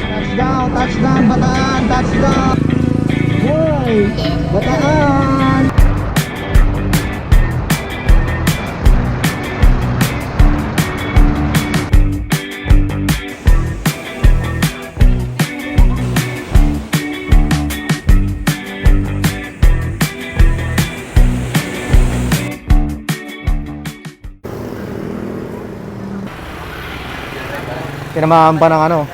Touchdown, touchdown, Bataan, touchdown. Hoy, Bataan. Tinamaan pa ng ano.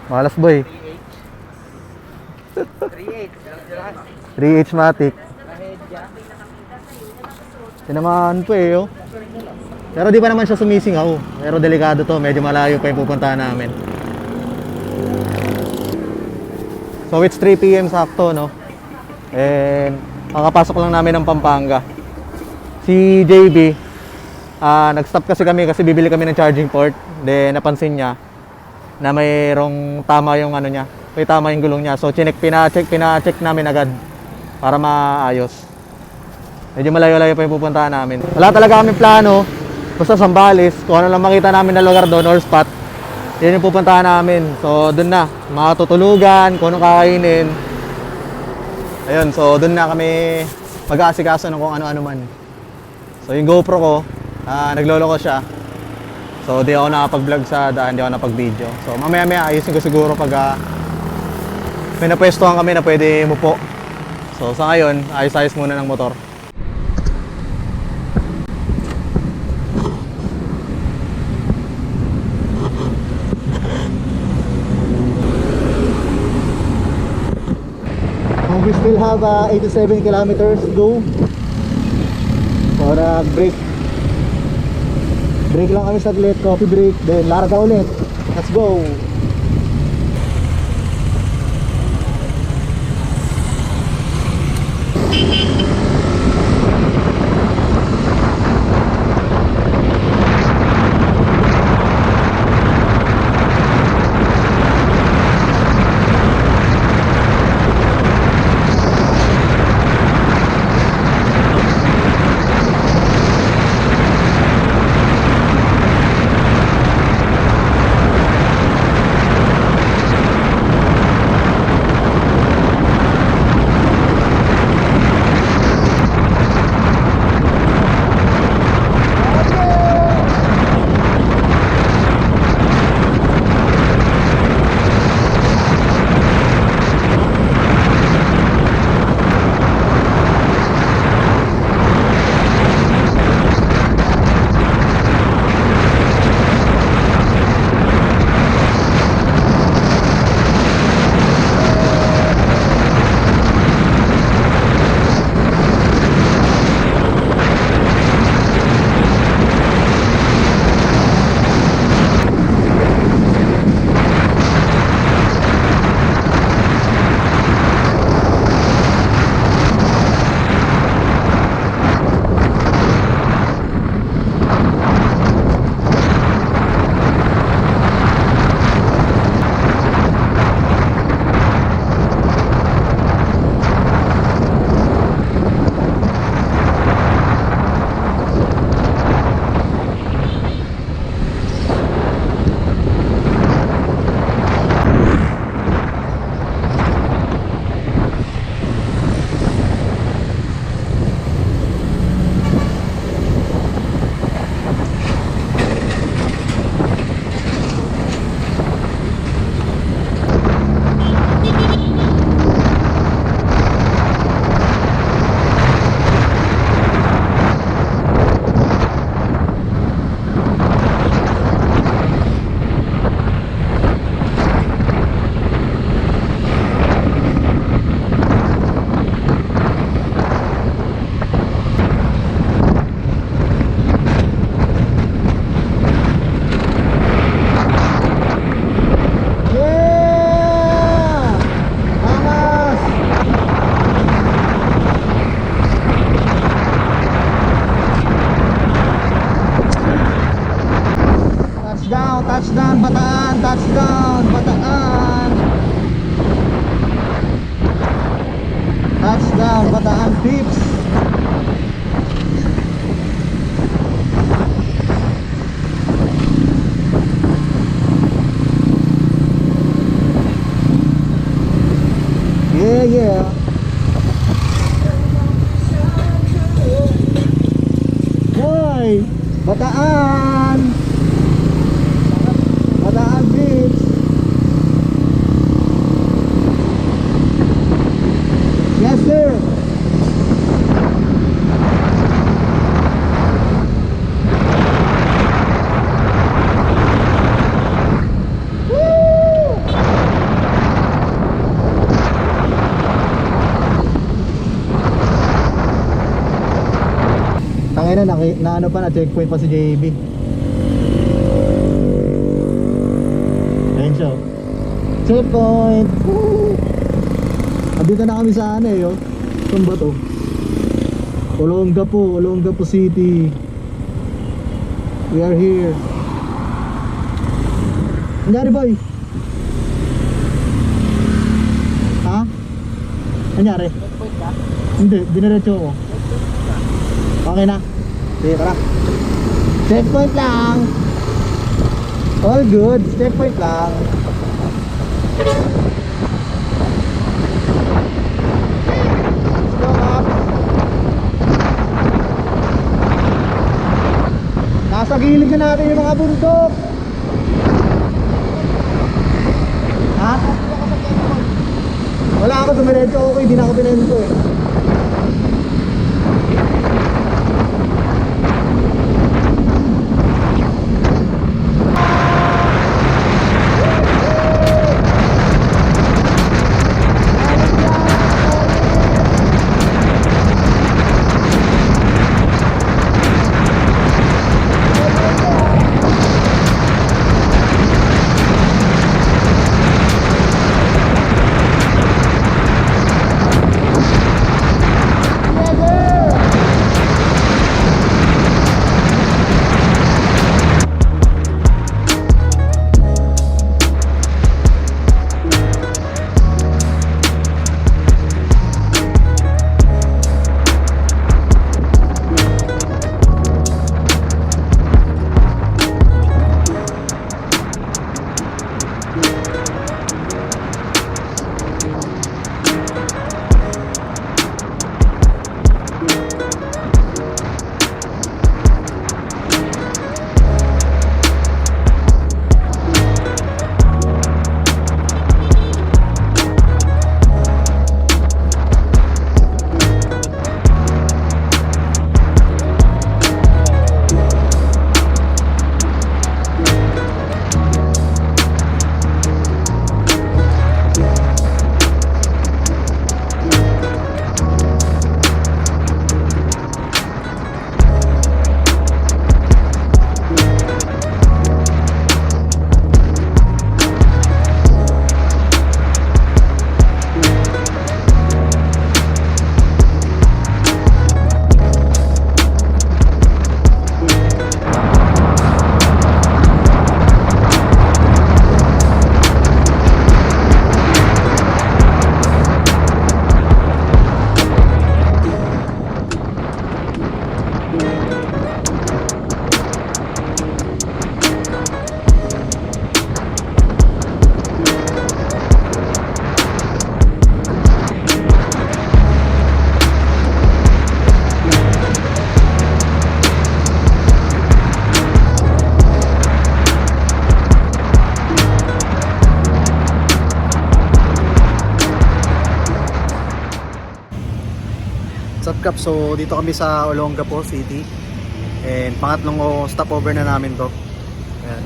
Malas boy. 3H Matic. Tinamaan po eh oh. Pero di pa naman siya sumisingaw. Pero delikado to, medyo malayo pa yung pupuntahan namin. So it's 3 PM sakto no. And kakapasok lang namin ng Pampanga. Si JB, nag-stop kasi kami kasi bibili kami ng charging port. Then napansin niya na mayroong tama yung ano niya, may tama yung gulong niya. So pina-check namin agad para maayos. Medyo malayo-layo pa yung pupuntahan namin. Wala talaga kami plano, basta Zambales, kung ano lang makita namin na lugar doon or spot, yun yung pupuntahan namin. So doon na, makatutulugan, kung anong kakainin. Ayun, so doon na kami mag-aasikaso ng kung ano-ano man. So yung GoPro ko, naglolo ko siya. So di ako nakapag-vlog sa daan, di ako nakapag-video. So mamaya-maya ayusin ko siguro pag may napwestuhan kami na pwede mupo. So sa ngayon, ayos-ayos muna ng motor. We still have 87 kilometers to go. So break lang kami saglit, coffee break, then larga ulit. Let's go. lang, Bataan Tips. Yeah, yeah. Hoy, Bataan. Bataan Tips. Yes, sir. Tangina na ano pa na checkpoint pa si JB. Ayun siya. Checkpoint. Woo! Andito na kami sa ano eh, oh. Saan ba to? Olongapo City. We are here. Nangyari boy? Ha? Nangyari? Checkpoint ka? Hindi, diniretso ako. Okay na? Sige, tara. Checkpoint lang. All good, checkpoint lang. Nasa gilid na natin yung mga bundok. Ha? Wala ako, dumiretso ako, hindi na ako pinento eh. What's up, Kap? So dito kami sa Olongapo City and pangatlong stopover na namin to. Ayan.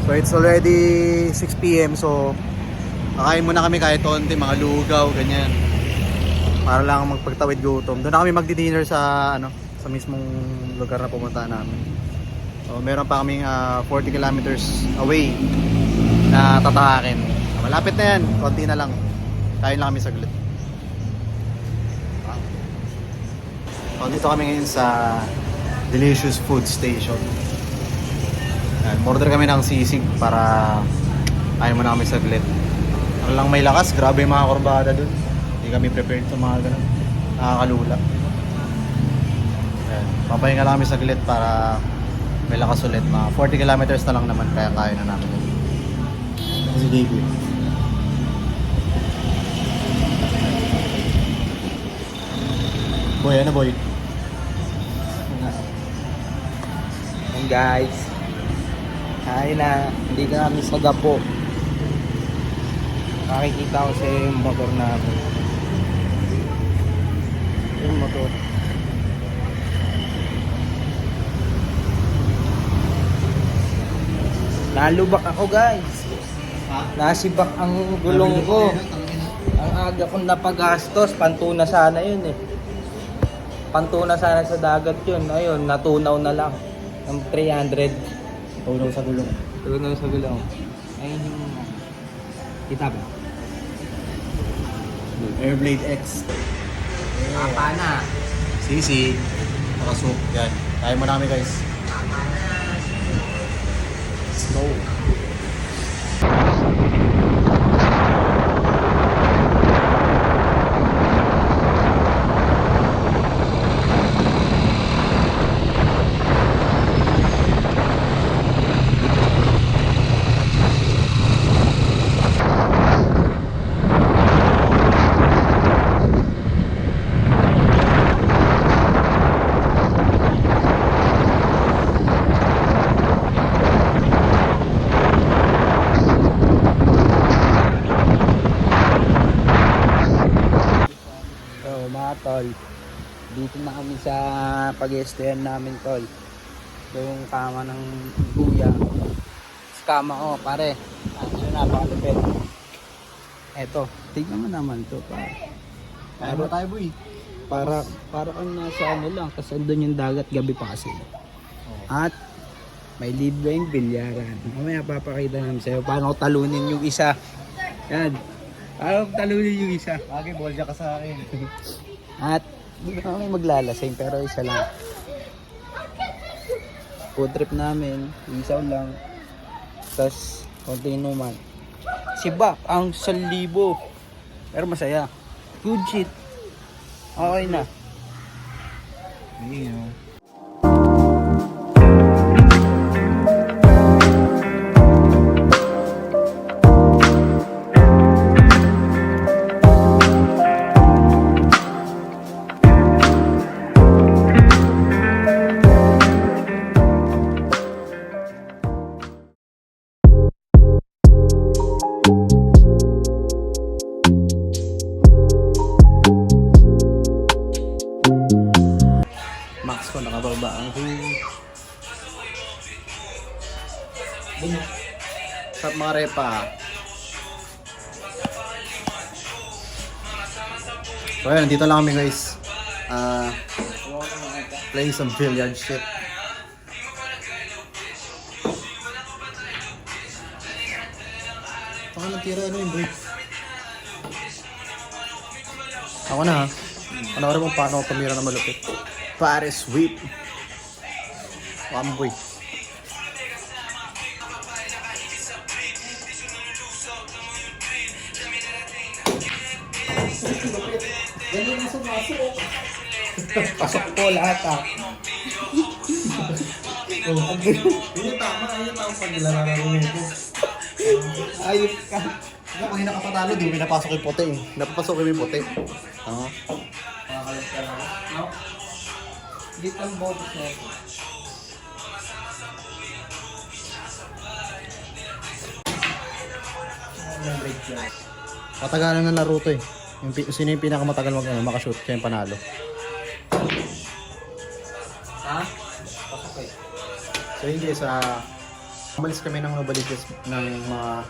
So it's already 6 PM, so kakain muna kami kahit konti, mga lugaw, ganyan, para lang magpagtawid gutom. Doon na kami magdi-dinner sa sa mismong lugar na pumunta namin. So meron pa kaming 40 kilometers away na tatahakin. Malapit na yan, konti na lang. Kain lang kami saglit. So, dito kami ngayon sa Delicious Food Station. Order kami ng sisig para kain muna kami saglit. Ano lang may lakas, grabe yung mga kurbada dun. Hindi Hindi kami prepared sa mga ganun. Nakakalula. Ayan. Papahinga lang kami saglit para may lakas ulit. Mga 40 kilometers na lang naman kaya kaya na namin. Si David. Boy, ano boy? Hey guys, kain na, hindi ka kami sa gapo. Makikita ko sa yung motor namin. Yung motor. Nalubak ako guys. Nasibak ang gulong ko. Ang aga kong napagastos, pantuna sana yun eh. Pantuna sana sa dagat yun. Ayun, natunaw na lang. Ng 300. Tulong sa gulong. Tunaw sa gulong. Ayun yung... Kita ba? Airblade X. Apa na. Sisi. Nakasuk. Yan. Kaya mo namin guys. Slow. So mga tol, dito na kami sa pag-estayan namin tol. Ito yung kama ng kuya. Sa kama ko pare. Ano napakalupit. Eto, tignan mo naman to pare. Kaya mo tayo boy. Para kang nasa ano lang, kasi andun yung dagat gabi pa kasi. At may libreng bilyaran. Mamaya papakita namin sa'yo paano ko talunin yung isa. Yan. Paano ko talunin yung isa. Lagi bolja ka sa akin. At hindi na kami maglalasing pero isa lang. Food trip namin, isaw lang. Tapos konti inuman. Si Bak ang 1,000. Pero masaya. Good shit. Okay na. Ayun. Max ko nakababa ang Sup mga repa. So ayun, dito lang kami guys. Playing some billiard shit. Baka nagtira ano yung break. Ako na ha. Panoorin mo paano ako tumira na malupit. Pare sweep. Wamboy. Pasok po lahat ah. Yun yung tama pag nilalaro ko. Ayos ka. Pag hindi nakapatalo, di mo pinapasok yung puti eh. Napapasok yung puti. Oo. Makakalit ka lang. No? Dito ang bonus na ito. Matagalan na laro to eh. Sino yung pinakamatagal makashoot, siya yung panalo. Ha? Pasok eh. So yun guys, umalis kami ng Novaliches ng mga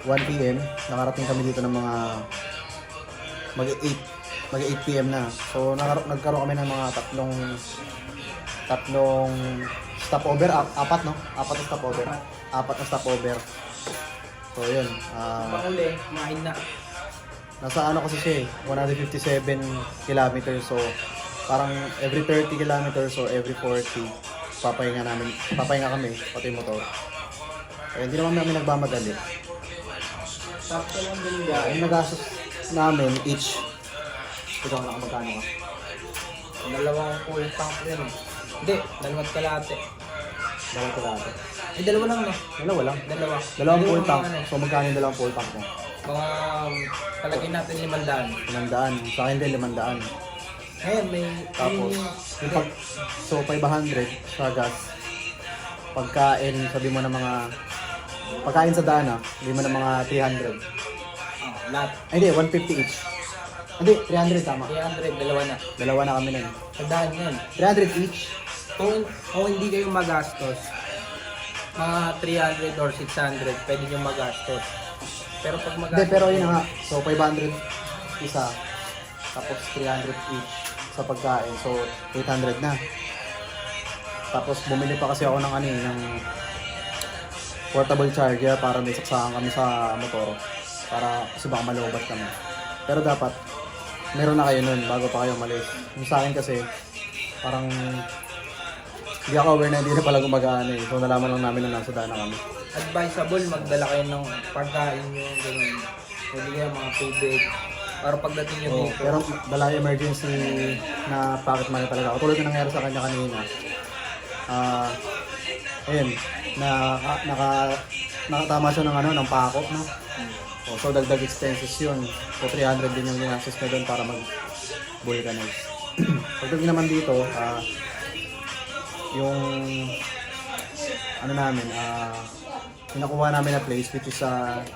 1 PM. Nakarating kami dito ng mga mag 8 PM na. So nagkaroon kami ng mga tatlong stopover, apat no? Apat na stopover. Apat na stopover. So yun, Pakuli, kumain na. nasa ano kasi siya eh, 157 kilometers. So parang every 30 kilometers or every 40 papahinga kami, pati yung motor. Kaya hindi naman namin nagmamadali. Sakto lang din Yung nagastos, namin each. Ikaw na magkano ka? Dalawang full tank yun eh. Hindi, dalawang kalate. Dalawa ko lahat. Eh, dalawa lang no? Dalawa lang. Dalawa. Dalawang full Dalawang tank. ano, So magkano yung dalawang full tank mo? Mga palagay natin 500. 500. Sa akin din 500. Ngayon, may... Tapos, may- yung pag, so 500 sa gas. Pagkain, sabi mo na mga, pagkain sa daan sabi mo na mga 300. lahat. Ay hindi, 150 each. Hindi, 300 tama. 300, dalawa na. Dalawa na kami nun. Tandaan yun. 300 each. Kung hindi kayo magastos, mga 300 or 600, pwede nyo magastos. Pero pag magastos... Hindi, pero yun na nga. So 500 isa. Tapos 300 each sa pagkain. So 800 na. Tapos bumili pa kasi ako ng ano ng portable charger para may saksakan kami sa motor. Para kasi baka malobat kami. Pero dapat meron na kayo nun bago pa kayo umalis. Yung sa akin kasi parang hindi ako aware na hindi na pala gumagana eh. So nalaman lang namin na nasa daan na kami. Advisable, magdala kayo ng pagkain nyo, ganyan. Pwede kayo mga tubig. Para pagdating nyo Oo, dito. pero wala emergency na pocket money talaga. O tulad na nangyari sa kanya kanina. Ayun, nakatama siya ng ng pakop, no? O, so dagdag expenses yun. So 300 din yung ginastos na doon para mag-vulcanize. Pagdating naman dito, yung namin, pinakuha namin na place which is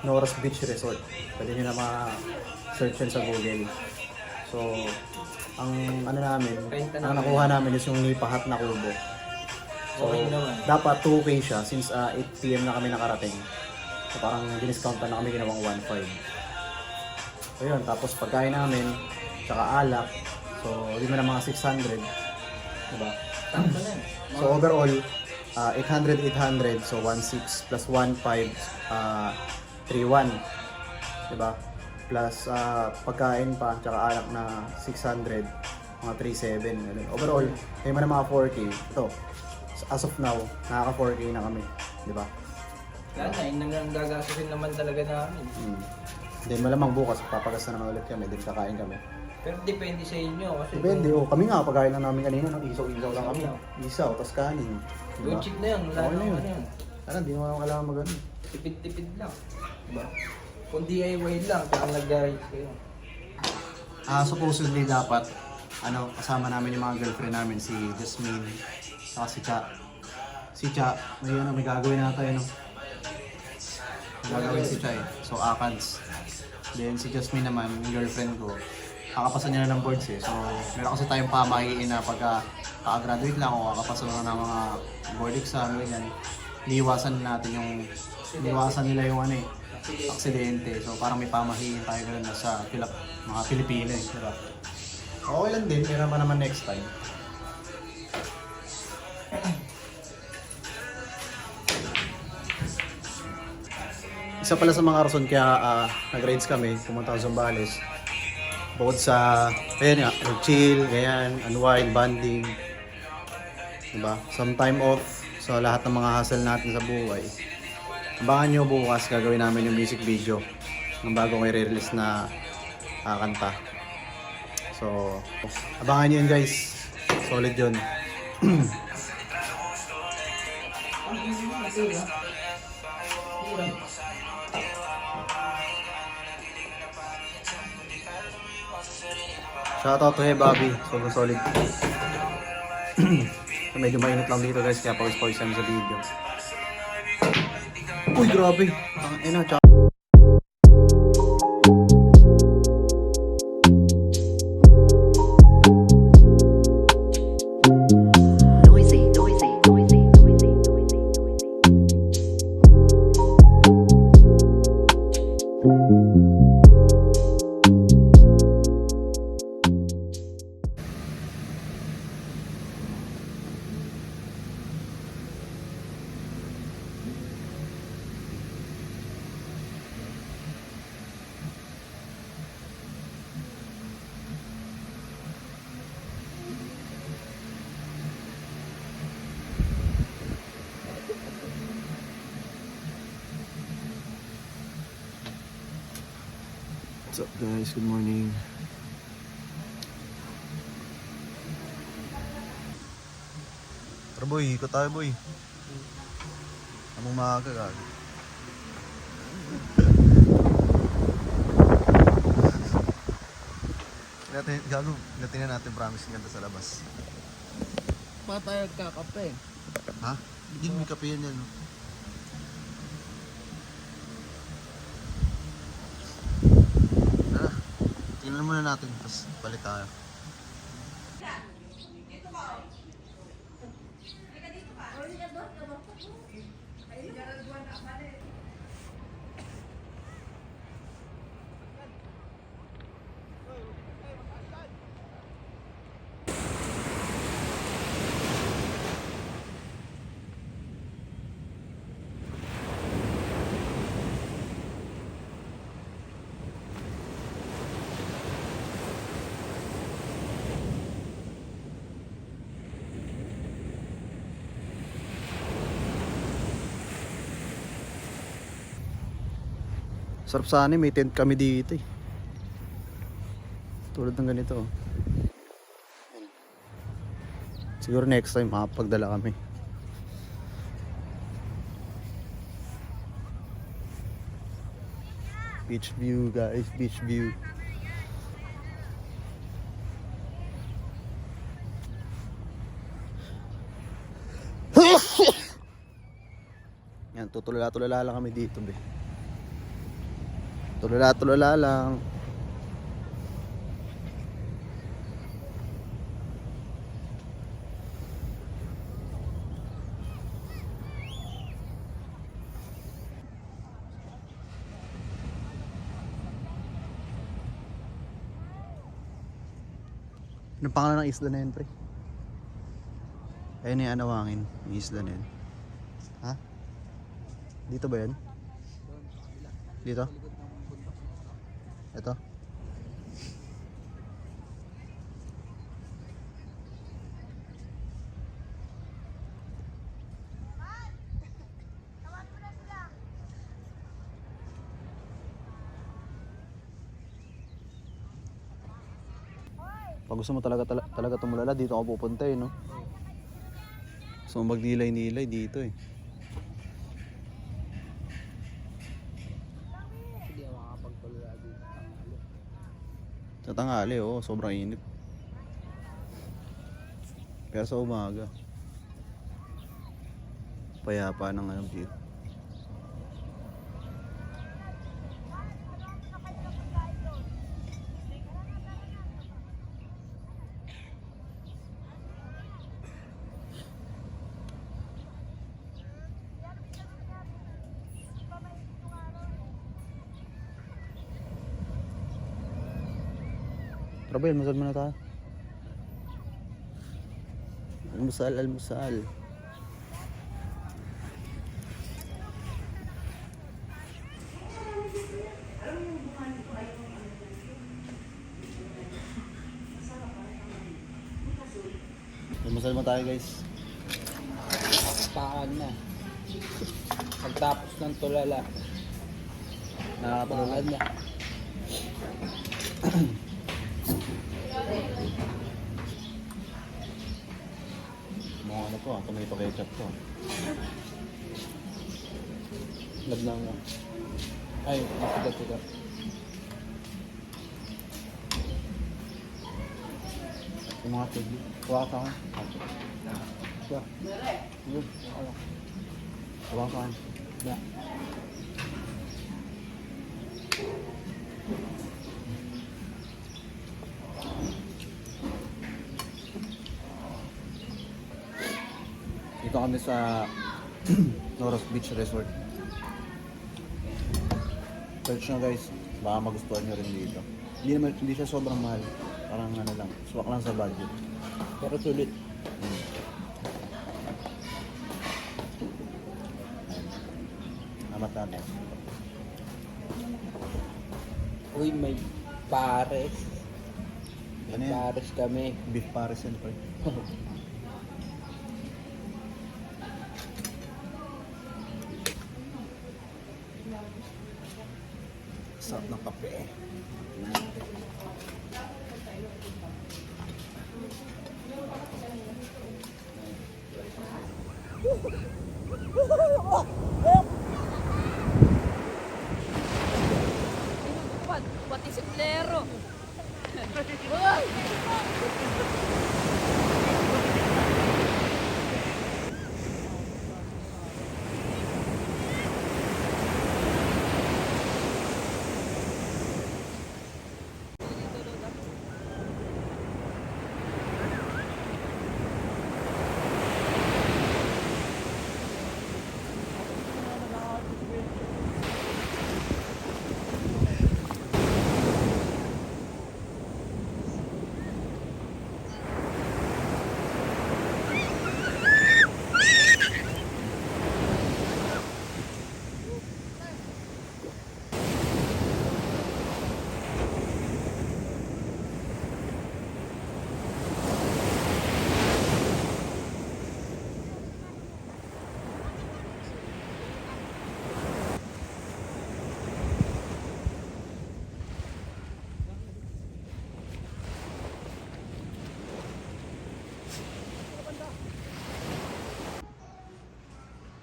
Nora's Beach Resort. Pwede nyo na ma-search yun sa Google. So, ang namin, ang nakuha namin is yung Nipahat na kubo. So, Okay naman. dapat 2K siya since 8 PM na kami nakarating. So, parang diniscountan na kami ginawang 1.5. So, yun. Tapos pagkain namin, tsaka alak. So, di mo na mga 600. Diba? Sakto na. So, overall, 800. So, 1.6 plus 1.5, 3.1. Diba? Plus pagkain pa, tsaka alak na 600, mga 3.7. Ganun. Overall, kayo mo na mga 4K. Ito, as of now, nakaka 4K na kami. Diba? Kaya na, yung gagastusin naman talaga namin. Then malamang bukas, papagas na naman ulit kami, then kakain kami. Pero depende sa inyo. Kasi Depende, kami nga, pagkain lang namin kanina, isaw-isaw lang kami. Isaw, tapos kanin. Diba? Logic na yan. Wala Okay na na yun. ano yan. Sana, di naman kailangan mag-ano. Tipid-tipid lang. Diba? Kung DIY lang, kaya nag-garage kayo. Supposedly dapat, kasama namin yung mga girlfriend namin, si Jasmine, saka si Cha. Si Cha, may gagawin na tayo, no? May gagawin si Cha eh. So, ACADS. Then si Jasmine naman, yung girlfriend ko, kakapasa niya na ng boards eh. So, meron kasi tayong pamahiin na pagka kaka-graduate lang o kakapasa na ng mga board exam, ganyan. Iniiwasan nila yung aksidente. So, parang may pamahiin tayo gano'n na sa mga Pilipino eh. Diba? Okay lang din, meron pa naman next time. Isa pala sa mga rason kaya nag-rides kami, pumunta sa Zambales. Bukod sa, ayan nga, chill, ganyan, unwind, bonding. Diba? Some time off sa lahat ng mga hassle natin sa buhay. Abangan nyo bukas, gagawin namin yung music video ng bago may release na kanta. So, abangan nyo yun guys. Solid yun. Shoutout to Bobby, sobrang solid. Medyo mainit lang dito guys, kaya pawis-pawis kami sa video. Uy, grabe! Ang Noisy, noisy, noisy, noisy, noisy, What's up guys? Good morning. Tara boy, ikot tayo boy. Anong maaga gagi? Gago, natin natin promise ng ganda sa labas. Pa tayo kakape. Ha? Hindi may kape yan yan. No? Tara, tingnan muna natin, tapos balik tayo. Sarap sana, may tent kami dito eh. Tulad ng ganito. Oh. Siguro next time makapagdala kami. Beach view guys, beach view. Yan, tutulala-tulala lang kami dito be. Tulala-tulala lang. Anong pangalan ng isla na yun, pre? Ayun yung Anawangin, yung isla na yun. Ha? Dito ba yun? Dito? Ito? Pag gusto mo talaga tumulala, dito ako pupunta eh, no? So magnilay-nilay dito eh. Hindi ako makapagtulala dito. Sa tanghali, oo, sobrang init. Pero sa umaga, payapa ng ano dito. Tara, almusal muna tayo. Almusal. Almusal mo tayo guys. Pakan na. Pagtapos ng tulala. Nakakatulala. Pakan na. Mga ano po, tomato ketchup po. Naglang mo. Ay, masigat-sigat. Yung mga tigli. Huwag ka ka. Siya. Yun. Huwag ka. Na. Dito kami sa Noros Beach Resort. Search nyo guys, baka magustuhan nyo rin dito. Hindi siya sobrang mahal. Parang ano lang, swak lang sa budget. Pero sulit. Amat natin. Uy, may pares. Ano yan? Pares kami. Beef pares yan pa. Sarap ng kape. Pati simplero.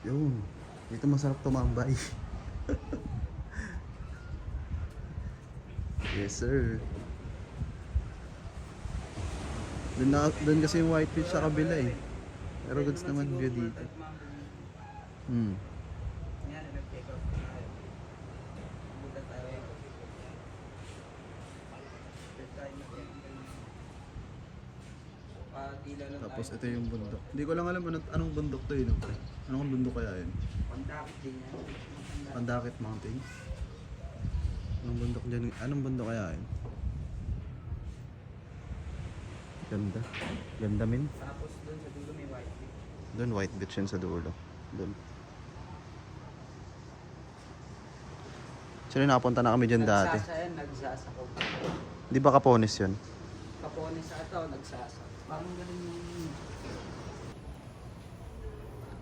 Yun. Dito masarap tumambay. Yes, sir. Doon kasi yung White Beach sa kabila eh. Pero goods naman view dito. Hmm. Tapos ito yung bundok. Hindi ko lang alam anong bundok to yun. Anong bundok kaya yun? Pandakit din yan. Pandakit Mountain. Anong bundok dyan? Anong bundok kaya yun? Ganda. Ganda min. Tapos doon sa dulo may white beach. Doon White Beach yun sa dulo. Doon. Actually nakapunta na kami dyan dati. Nagsasa yan, nagsasa ko. Di ba Kapones yun? Kapones sa ito, nagsasa. Parang ganun yung...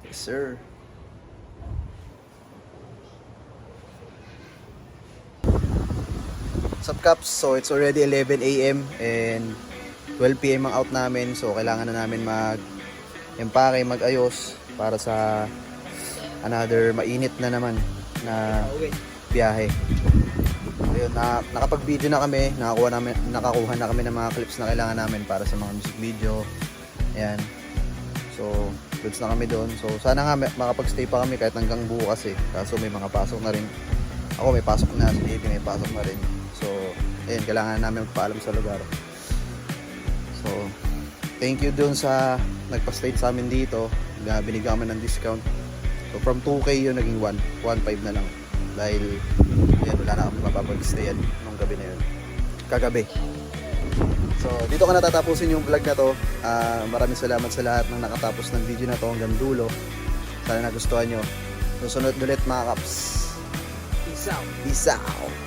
Yes, sir. What's up, Caps? So it's already 11 a.m. and 12 p.m. ang out namin. So kailangan na namin mag-empake, mag-ayos para sa another mainit na naman na biyahe. Ayun, nakapag-video na kami, nakakuha na kami ng mga clips na kailangan namin para sa mga music video. Ayan. So, goods na kami doon. So, sana nga makapag-stay pa kami kahit hanggang bukas eh. Kaso may mga pasok na rin. Ako may pasok na, si Baby may pasok na rin. So, ayun, kailangan namin magpaalam sa lugar. So, thank you doon sa nagpa-stay sa amin dito. Binigyan kami ng discount. So, from 2K yun, naging 1.5 na lang. Dahil, yan, wala na kami mapapag-stayan nung gabi na yun. Kagabi. So, dito ka natatapusin yung vlog na to. Maraming salamat sa lahat ng nakatapos ng video na to hanggang dulo. Sana nagustuhan nyo. Susunod ulit mga Kaps. Peace out. Peace out.